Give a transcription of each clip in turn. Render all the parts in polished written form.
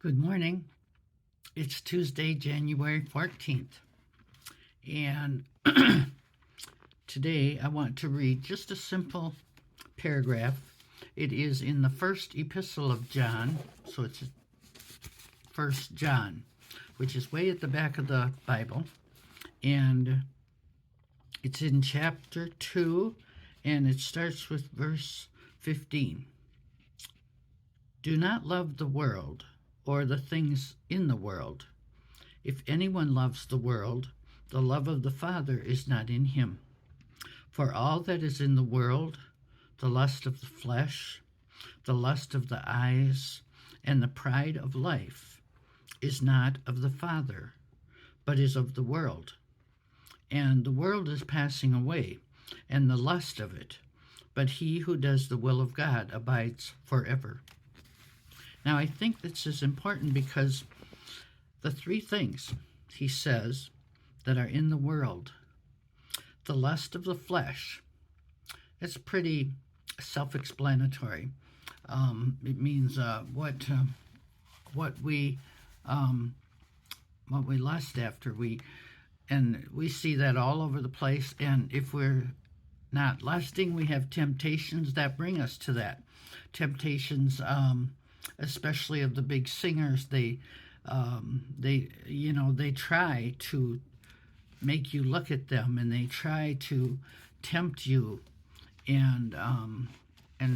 Good morning. It's Tuesday, January 14th. And today I want to read just a simple paragraph. It is in the first epistle of John, so it's First John, which is way at the back of the Bible. And it's in chapter 2, and it starts with verse 15. Do not love the world or the things in the world. If anyone loves the world, the love of the Father is not in him. For all that is in the world, the lust of the flesh, the lust of the eyes, and the pride of life, is not of the Father, but is of the world. And the world is passing away, and the lust of it, but he who does the will of God abides forever. Now, I think this is important because the three things he says that are in the world, the lust of the flesh, it's pretty self-explanatory. It means what we lust after. We see that all over the place. And if we're not lusting, we have temptations that bring us to that. Temptations, especially of the big singers, they try to make you look at them, and they try to tempt you, and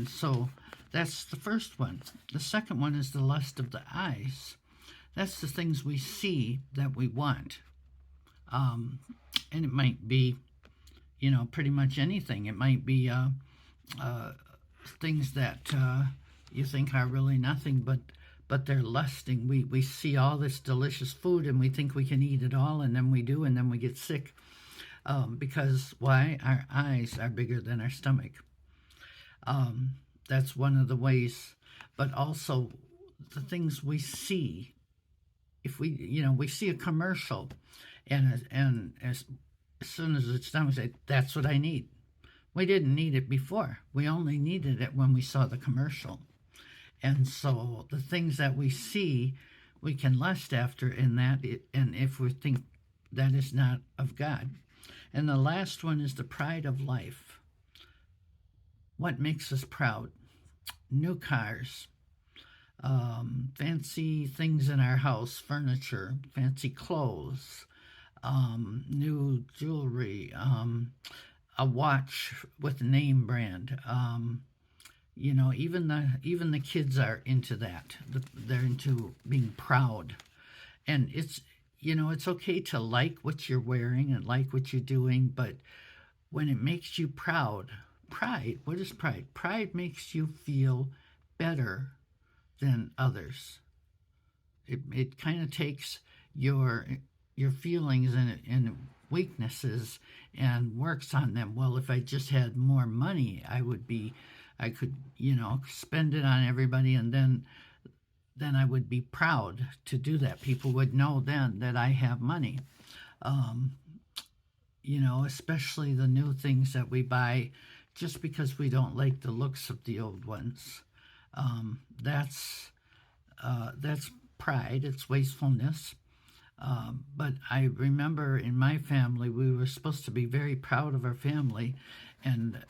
so that's the first one. The second one is the lust of the eyes. That's the things we see that we want, and it might be, pretty much anything. It might be things that you think are really nothing, but they're lusting. We see all this delicious food and we think we can eat it all, and then we do, and then we get sick. Because why? Our eyes are bigger than our stomach. That's one of the ways. But also the things we see. If we see a commercial, and as soon as it's done, we say, that's what I need. We didn't need it before. We only needed it when we saw the commercial. And so the things that we see, we can lust after in that, and if we think that is not of God. And the last one is the pride of life. What makes us proud? New cars, fancy things in our house, furniture, fancy clothes, new jewelry, a watch with name brand. Even the kids are into that. They're into being proud, and it's okay to like what you're wearing and like what you're doing, but when it makes you proud, pride. What is pride? Pride makes you feel better than others. It kind of takes your feelings and weaknesses and works on them. Well, if I just had more money, I could, spend it on everybody, and then I would be proud to do that. People would know then that I have money. Especially the new things that we buy just because we don't like the looks of the old ones. That's pride. It's wastefulness. But I remember in my family, we were supposed to be very proud of our family, and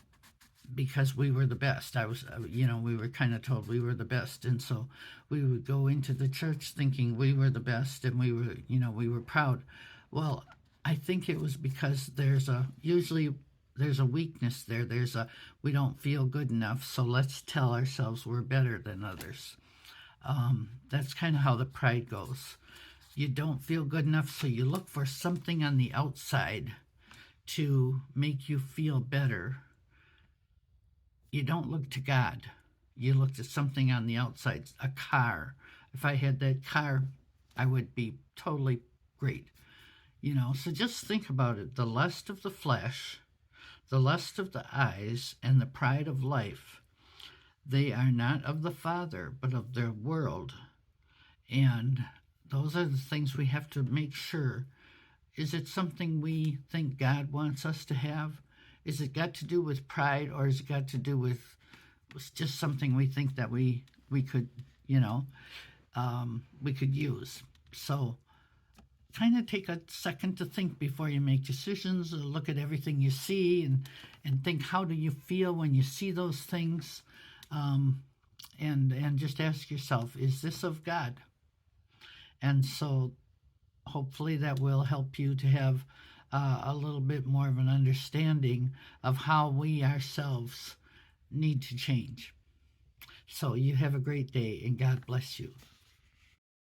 because we were the best. We were kind of told we were the best. And so we would go into the church thinking we were the best, and we were proud. Well, I think it was because usually there's a weakness there. We don't feel good enough, so let's tell ourselves we're better than others. That's kind of how the pride goes. You don't feel good enough, so you look for something on the outside to make you feel better. You don't look to God. You look to something on the outside, a car. If I had that car, I would be totally great. So just think about it. The lust of the flesh, the lust of the eyes, and the pride of life, they are not of the Father, but of their world. And those are the things we have to make sure. Is it something we think God wants us to have? Is it got to do with pride, or is it got to do with just something we think that we could, we could use. So kind of take a second to think before you make decisions, or look at everything you see, and think, how do you feel when you see those things? And just ask yourself, is this of God? And so hopefully that will help you to have a little bit more of an understanding of how we ourselves need to change. So you have a great day, and God bless you.